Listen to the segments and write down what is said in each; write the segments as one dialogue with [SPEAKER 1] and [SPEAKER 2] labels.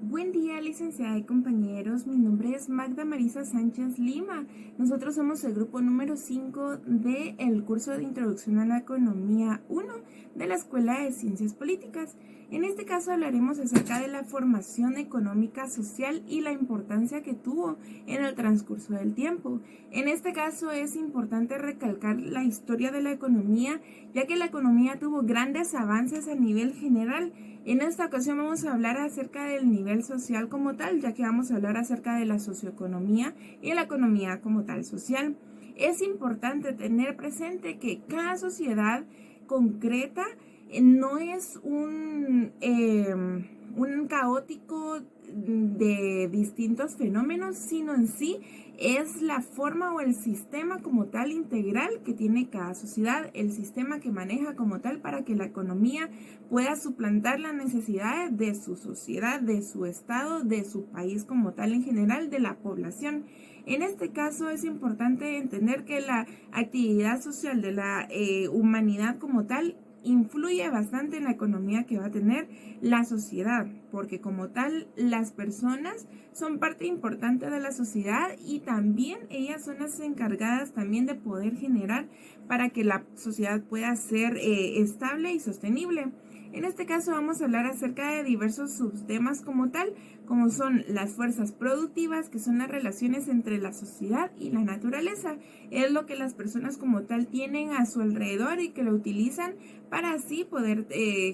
[SPEAKER 1] Buen día, licenciada y compañeros. Mi nombre es Magda Marisa Sánchez Lima. Nosotros somos el grupo número 5 del curso de Introducción a la Economía 1 de la Escuela de Ciencias Políticas. En este caso hablaremos acerca de la formación económica social y la importancia que tuvo en el transcurso del tiempo. En este caso es importante recalcar la historia de la economía, ya que la economía tuvo grandes avances a nivel general. En esta ocasión vamos a hablar acerca del nivel social como tal, ya que vamos a hablar acerca de la socioeconomía y la economía como tal social. Es importante tener presente que cada sociedad concreta no es un caótico de distintos fenómenos, sino en sí es la forma o el sistema como tal integral que tiene cada sociedad, el sistema que maneja como tal para que la economía pueda suplantar las necesidades de su sociedad, de su estado, de su país como tal en general, de la población. En este caso es importante entender que la actividad social de la humanidad como tal influye bastante en la economía que va a tener la sociedad, porque como tal las personas son parte importante de la sociedad y también ellas son las encargadas también de poder generar para que la sociedad pueda ser estable y sostenible. En este caso vamos a hablar acerca de diversos subtemas como tal, como son las fuerzas productivas, que son las relaciones entre la sociedad y la naturaleza. Es lo que las personas como tal tienen a su alrededor y que lo utilizan para así poder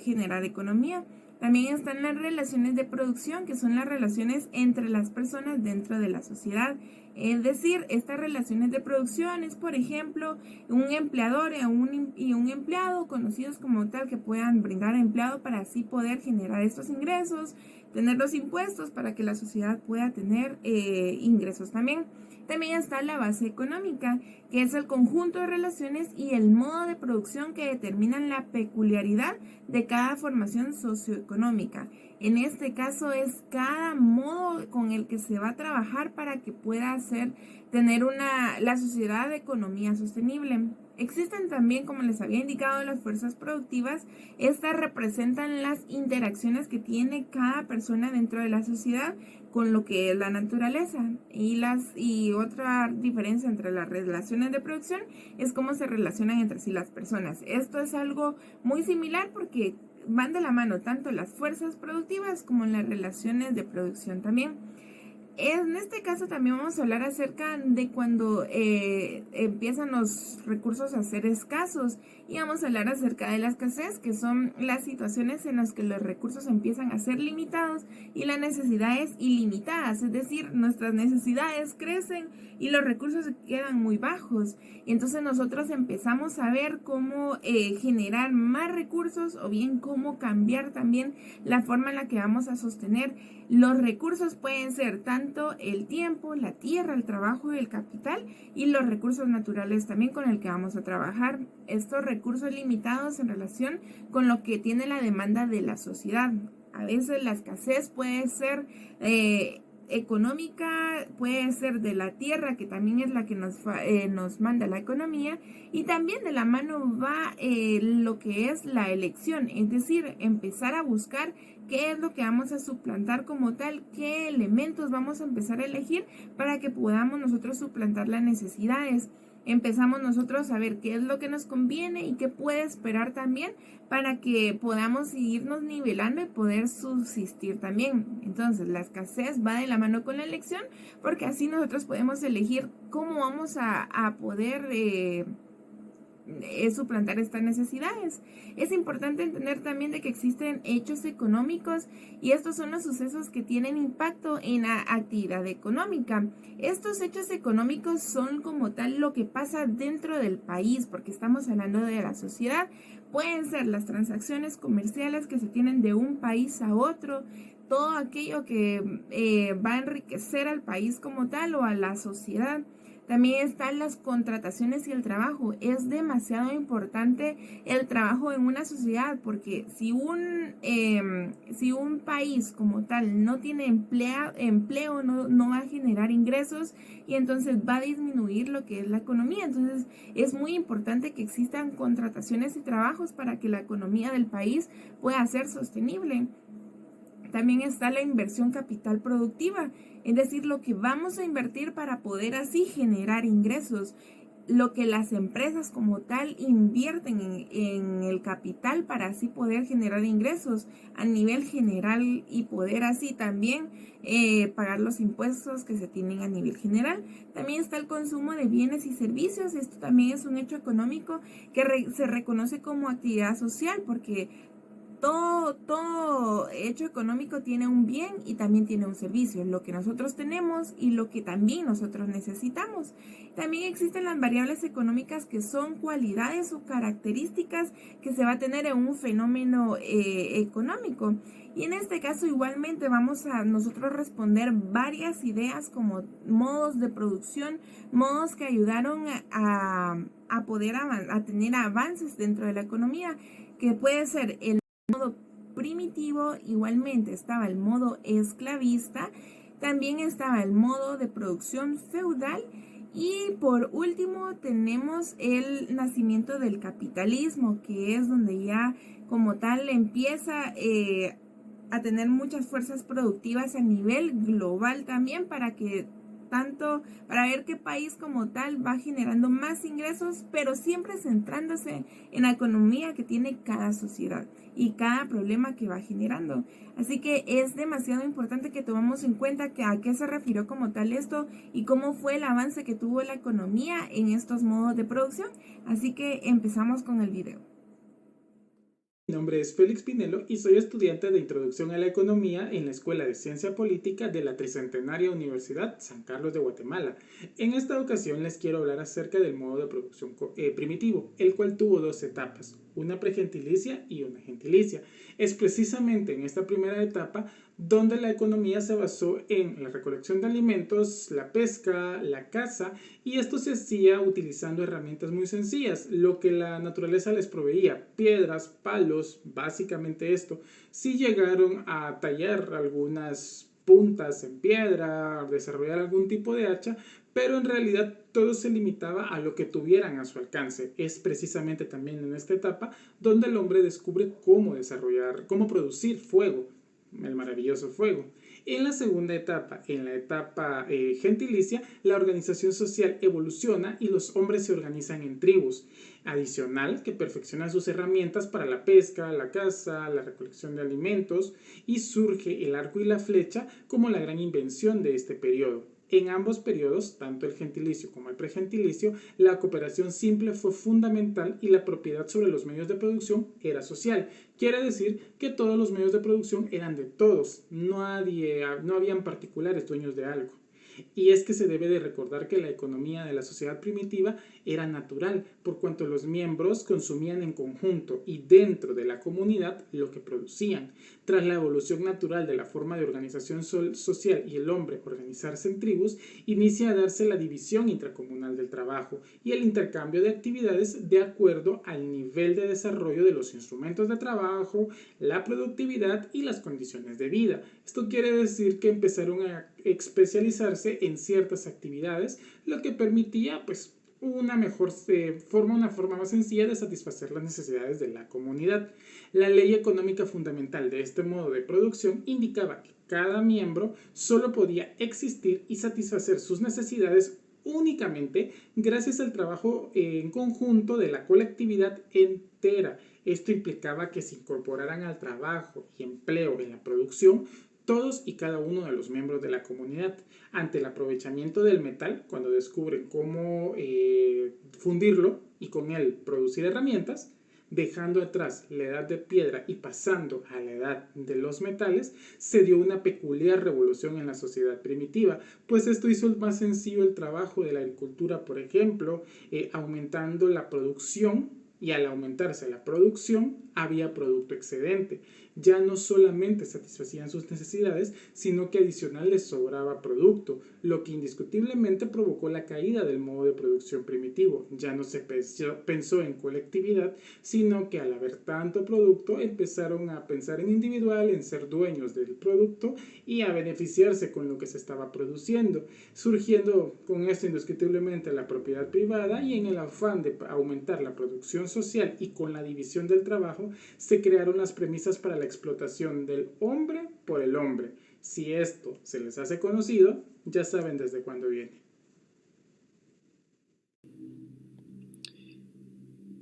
[SPEAKER 1] generar economía. También están las relaciones de producción, que son las relaciones entre las personas dentro de la sociedad. Es decir, estas relaciones de producción es, por ejemplo, un empleador y un empleado conocidos como tal que puedan brindar empleado para así poder generar estos ingresos, tener los impuestos para que la sociedad pueda tener ingresos también. También está la base económica, que es el conjunto de relaciones y el modo de producción que determinan la peculiaridad de cada formación socioeconómica. En este caso es cada modo con el que se va a trabajar para que pueda tener la sociedad de economía sostenible. Existen también, como les había indicado, las fuerzas productivas. Estas representan las interacciones que tiene cada persona dentro de la sociedad con lo que es la naturaleza. Y otra diferencia entre las relaciones de producción es cómo se relacionan entre sí las personas. Esto es algo muy similar porque van de la mano tanto las fuerzas productivas como las relaciones de producción también. En este caso también vamos a hablar acerca de cuando empiezan los recursos a ser escasos y vamos a hablar acerca de la escasez, que son las situaciones en las que los recursos empiezan a ser limitados y las necesidades ilimitadas, es decir, nuestras necesidades crecen y los recursos quedan muy bajos. Y entonces nosotros empezamos a ver cómo generar más recursos o bien cómo cambiar también la forma en la que vamos a sostener los recursos. Pueden ser tanto el tiempo, la tierra, el trabajo y el capital, y los recursos naturales también con el que vamos a trabajar. Estos recursos limitados en relación con lo que tiene la demanda de la sociedad. A veces la escasez puede ser económica, puede ser de la tierra, que también es la que nos manda la economía, y también de la mano va lo que es la elección, es decir, empezar a buscar qué es lo que vamos a suplantar como tal, qué elementos vamos a empezar a elegir para que podamos nosotros suplantar las necesidades. Empezamos nosotros a ver qué es lo que nos conviene y qué puede esperar también para que podamos irnos nivelando y poder subsistir también. Entonces, la escasez va de la mano con la elección, porque así nosotros podemos elegir cómo vamos a poder suplantar estas necesidades. Es importante entender también de que existen hechos económicos y estos son los sucesos que tienen impacto en la actividad económica. Estos hechos económicos son como tal lo que pasa dentro del país, porque estamos hablando de la sociedad. Pueden ser las transacciones comerciales que se tienen de un país a otro, todo aquello que va a enriquecer al país como tal o a la sociedad. También están las contrataciones y el trabajo. Es demasiado importante el trabajo en una sociedad porque si un país como tal no tiene empleo no va a generar ingresos y entonces va a disminuir lo que es la economía. Entonces es muy importante que existan contrataciones y trabajos para que la economía del país pueda ser sostenible. También está la inversión capital productiva, es decir, lo que vamos a invertir para poder así generar ingresos, lo que las empresas como tal invierten en el capital para así poder generar ingresos a nivel general y poder así también pagar los impuestos que se tienen a nivel general. También está el consumo de bienes y servicios. Esto también es un hecho económico que se reconoce como actividad social, porque todo hecho económico tiene un bien y también tiene un servicio, lo que nosotros tenemos y lo que también nosotros necesitamos. También existen las variables económicas, que son cualidades o características que se va a tener en un fenómeno económico. Y en este caso igualmente vamos a nosotros responder varias ideas como modos de producción, modos que ayudaron a poder a tener avances dentro de la economía, que puede ser el modo primitivo. Igualmente estaba el modo esclavista, también estaba el modo de producción feudal, y por último tenemos el nacimiento del capitalismo, que es donde ya como tal empieza a tener muchas fuerzas productivas a nivel global también, para ver qué país como tal va generando más ingresos, pero siempre centrándose en la economía que tiene cada sociedad y cada problema que va generando. Así que es demasiado importante que tomemos en cuenta a qué se refirió como tal esto y cómo fue el avance que tuvo la economía en estos modos de producción. Así que empezamos con el video.
[SPEAKER 2] Mi nombre es Félix Pinelo y soy estudiante de Introducción a la Economía en la Escuela de Ciencia Política de la Tricentenaria Universidad San Carlos de Guatemala. En esta ocasión les quiero hablar acerca del modo de producción primitivo, el cual tuvo dos etapas, una pregentilicia y una gentilicia. Es precisamente en esta primera etapa donde la economía se basó en la recolección de alimentos, la pesca, la caza, y esto se hacía utilizando herramientas muy sencillas, lo que la naturaleza les proveía, piedras, palos, básicamente esto. Sí llegaron a tallar algunas puntas en piedra, desarrollar algún tipo de hacha, pero en realidad todo se limitaba a lo que tuvieran a su alcance. Es precisamente también en esta etapa donde el hombre descubre cómo producir fuego, el maravilloso fuego. En la segunda etapa, en la etapa gentilicia, la organización social evoluciona y los hombres se organizan en tribus. Adicional, que perfeccionan sus herramientas para la pesca, la caza, la recolección de alimentos, y surge el arco y la flecha como la gran invención de este periodo. En ambos periodos, tanto el gentilicio como el pregentilicio, la cooperación simple fue fundamental y la propiedad sobre los medios de producción era social. Quiere decir que todos los medios de producción eran de todos, no habían particulares dueños de algo. Y es que se debe de recordar que la economía de la sociedad primitiva era natural, por cuanto los miembros consumían en conjunto y dentro de la comunidad lo que producían. Tras la evolución natural de la forma de organización social y el hombre organizarse en tribus, inicia a darse la división intracomunal del trabajo y el intercambio de actividades de acuerdo al nivel de desarrollo de los instrumentos de trabajo, la productividad y las condiciones de vida. Esto quiere decir que empezaron a especializarse en ciertas actividades, lo que permitía una forma más sencilla de satisfacer las necesidades de la comunidad. La ley económica fundamental de este modo de producción indicaba que cada miembro solo podía existir y satisfacer sus necesidades únicamente gracias al trabajo en conjunto de la colectividad entera. Esto implicaba que se incorporaran al trabajo y empleo en la producción todos y cada uno de los miembros de la comunidad. Ante el aprovechamiento del metal, cuando descubren cómo fundirlo y con él producir herramientas, dejando atrás la edad de piedra y pasando a la edad de los metales, se dio una peculiar revolución en la sociedad primitiva, pues esto hizo más sencillo el trabajo de la agricultura, por ejemplo, aumentando la producción, y al aumentarse la producción había producto excedente. Ya no solamente satisfacían sus necesidades, sino que adicional les sobraba producto, lo que indiscutiblemente provocó la caída del modo de producción primitivo. Ya no se pensó en colectividad, sino que al haber tanto producto empezaron a pensar en individual, en ser dueños del producto y a beneficiarse con lo que se estaba produciendo, surgiendo con esto indiscutiblemente la propiedad privada, y en el afán de aumentar la producción social y con la división del trabajo, se crearon las premisas para la explotación del hombre por el hombre. Si esto se les hace conocido, ya saben desde cuándo viene.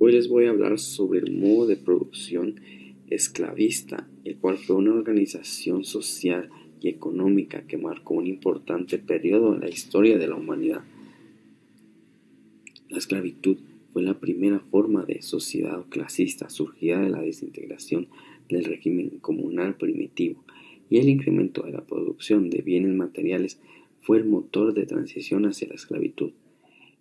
[SPEAKER 3] Hoy les voy a hablar sobre el modo de producción esclavista, el cual fue una organización social y económica que marcó un importante periodo en la historia de la humanidad. La esclavitud fue la primera forma de sociedad clasista surgida de la desintegración del régimen comunal primitivo, y el incremento de la producción de bienes materiales fue el motor de transición hacia la esclavitud.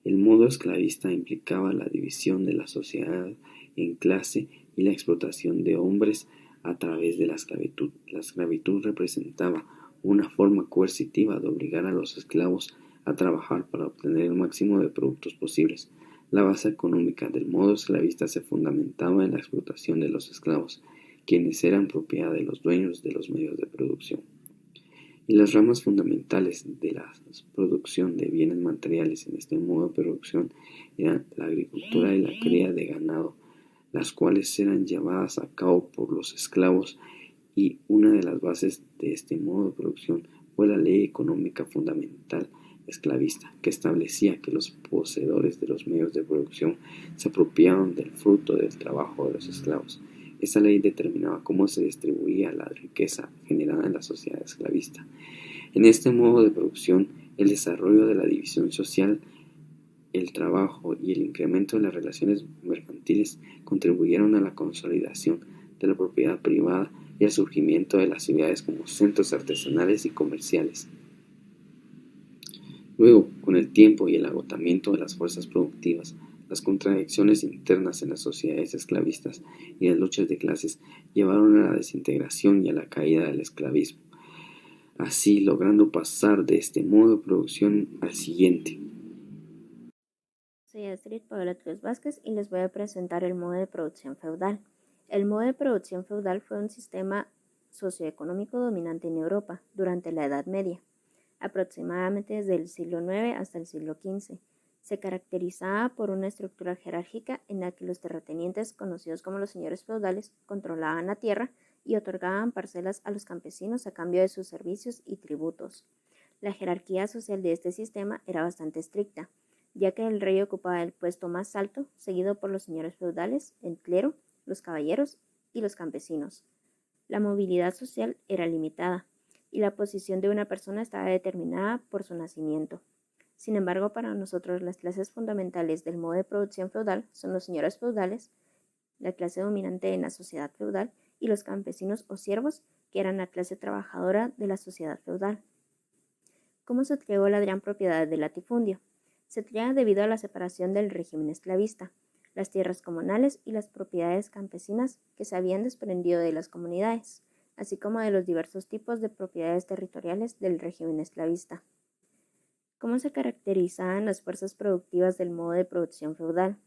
[SPEAKER 3] El modo esclavista implicaba la división de la sociedad en clase y la explotación de hombres a través de la esclavitud. La esclavitud representaba una forma coercitiva de obligar a los esclavos a trabajar para obtener el máximo de productos posibles. La base económica del modo esclavista se fundamentaba en la explotación de los esclavos, quienes eran propiedad de los dueños de los medios de producción. Y las ramas fundamentales de la producción de bienes materiales en este modo de producción eran la agricultura y la cría de ganado, las cuales eran llevadas a cabo por los esclavos, y una de las bases de este modo de producción fue la ley económica fundamental esclavista, que establecía que los poseedores de los medios de producción se apropiaban del fruto del trabajo de los esclavos. Esta ley determinaba cómo se distribuía la riqueza generada en la sociedad esclavista. En este modo de producción, el desarrollo de la división social, el trabajo y el incremento de las relaciones mercantiles contribuyeron a la consolidación de la propiedad privada y al surgimiento de las ciudades como centros artesanales y comerciales. Luego, con el tiempo y el agotamiento de las fuerzas productivas, las contradicciones internas en las sociedades esclavistas y las luchas de clases llevaron a la desintegración y a la caída del esclavismo, así logrando pasar de este modo de producción al siguiente.
[SPEAKER 4] Soy Astrid Paola Cruz Vázquez y les voy a presentar el modo de producción feudal. El modo de producción feudal fue un sistema socioeconómico dominante en Europa durante la Edad Media, aproximadamente desde el siglo IX hasta el siglo XV. Se caracterizaba por una estructura jerárquica en la que los terratenientes, conocidos como los señores feudales, controlaban la tierra y otorgaban parcelas a los campesinos a cambio de sus servicios y tributos. La jerarquía social de este sistema era bastante estricta, ya que el rey ocupaba el puesto más alto, seguido por los señores feudales, el clero, los caballeros y los campesinos. La movilidad social era limitada, y la posición de una persona estaba determinada por su nacimiento. Sin embargo, para nosotros las clases fundamentales del modo de producción feudal son los señores feudales, la clase dominante en la sociedad feudal, y los campesinos o siervos, que eran la clase trabajadora de la sociedad feudal. ¿Cómo se creó la gran propiedad del latifundio? Se crea debido a la separación del régimen esclavista, las tierras comunales y las propiedades campesinas que se habían desprendido de las comunidades, así como de los diversos tipos de propiedades territoriales del régimen esclavista. ¿Cómo se caracterizaban las fuerzas productivas del modo de producción feudal?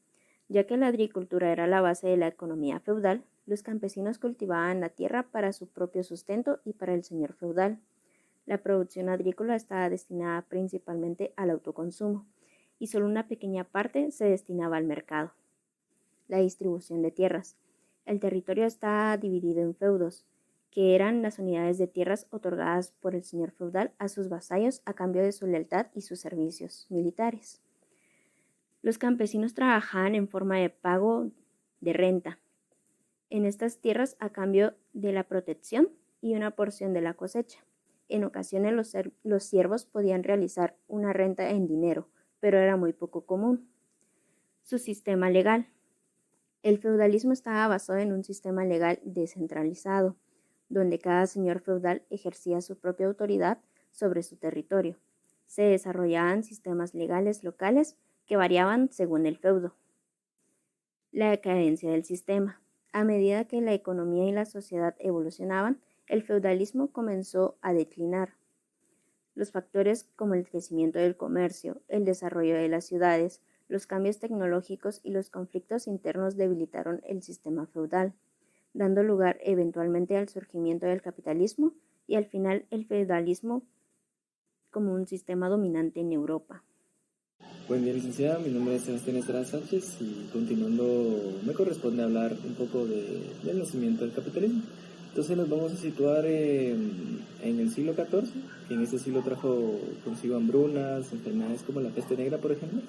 [SPEAKER 4] Ya que la agricultura era la base de la economía feudal, los campesinos cultivaban la tierra para su propio sustento y para el señor feudal. La producción agrícola estaba destinada principalmente al autoconsumo, y solo una pequeña parte se destinaba al mercado. La distribución de tierras. El territorio estaba dividido en feudos, que eran las unidades de tierras otorgadas por el señor feudal a sus vasallos a cambio de su lealtad y sus servicios militares. Los campesinos trabajaban en forma de pago de renta en estas tierras a cambio de la protección y una porción de la cosecha. En ocasiones los siervos podían realizar una renta en dinero, pero era muy poco común. Su sistema legal. El feudalismo estaba basado en un sistema legal descentralizado, donde cada señor feudal ejercía su propia autoridad sobre su territorio. Se desarrollaban sistemas legales locales que variaban según el feudo. La decadencia del sistema. A medida que la economía y la sociedad evolucionaban, el feudalismo comenzó a declinar. Los factores como el crecimiento del comercio, el desarrollo de las ciudades, los cambios tecnológicos y los conflictos internos debilitaron el sistema feudal, dando lugar eventualmente al surgimiento del capitalismo y al final el feudalismo como un sistema dominante en Europa.
[SPEAKER 5] Buen día, licenciada. Mi nombre es Sebastián Estrada Sánchez y continuando me corresponde hablar un poco del nacimiento del capitalismo. Entonces nos vamos a situar en el siglo XIV, que en este siglo trajo consigo hambrunas, enfermedades como la peste negra, por ejemplo.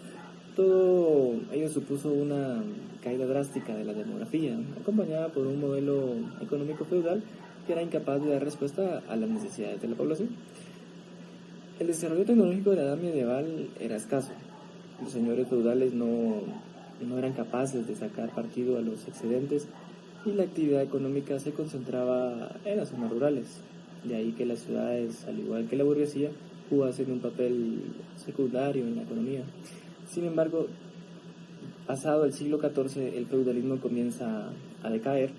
[SPEAKER 5] Todo ello supuso una caída drástica de la demografía, acompañada por un modelo económico feudal que era incapaz de dar respuesta a las necesidades de la población. El desarrollo tecnológico de la edad medieval era escaso. Los señores feudales no eran capaces de sacar partido a los excedentes y la actividad económica se concentraba en las zonas rurales. De ahí que las ciudades, al igual que la burguesía, jugasen un papel secundario en la economía. Sin embargo, pasado el siglo XIV, el feudalismo comienza a decaer,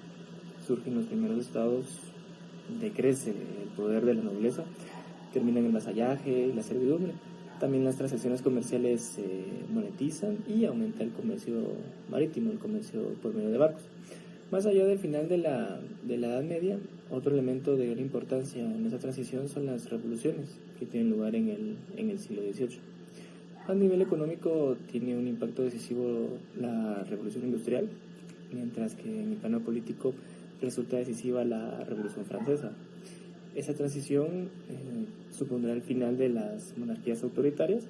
[SPEAKER 5] surgen los primeros estados, decrece el poder de la nobleza, terminan el vasallaje y la servidumbre. También las transacciones comerciales se monetizan y aumenta el comercio marítimo, el comercio por medio de barcos. Más allá del final de la Edad Media, otro elemento de gran importancia en esa transición son las revoluciones que tienen lugar en el siglo XVIII. A nivel económico tiene un impacto decisivo la revolución industrial, mientras que en el plano político resulta decisiva la revolución francesa. Esa transición supondrá el final de las monarquías autoritarias,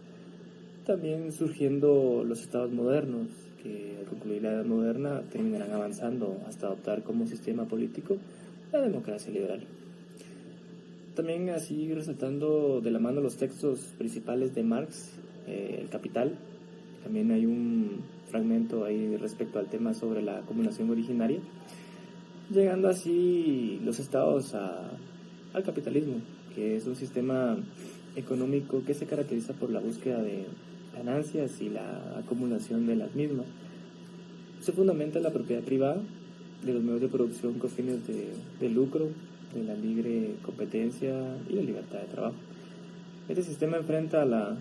[SPEAKER 5] también surgiendo los estados modernos, que al concluir la edad moderna terminarán avanzando hasta adoptar como sistema político la democracia liberal. También así resaltando de la mano los textos principales de Marx, El Capital. También hay un fragmento ahí respecto al tema sobre la acumulación originaria, llegando así los estados al capitalismo, que es un sistema económico que se caracteriza por la búsqueda de ganancias y la acumulación de las mismas. Se fundamenta en la propiedad privada de los medios de producción con fines de lucro, de la libre competencia y la libertad de trabajo. Este sistema enfrenta a la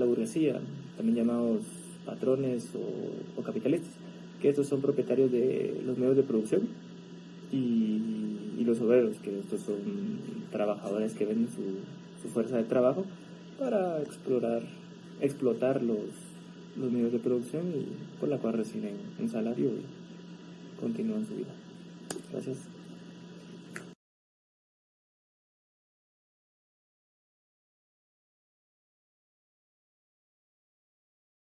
[SPEAKER 5] burguesía, también llamados patrones o capitalistas, que estos son propietarios de los medios de producción, y los obreros, que estos son trabajadores que venden su fuerza de trabajo para explotar los medios de producción y por la cual reciben un salario y continúan su vida. Gracias.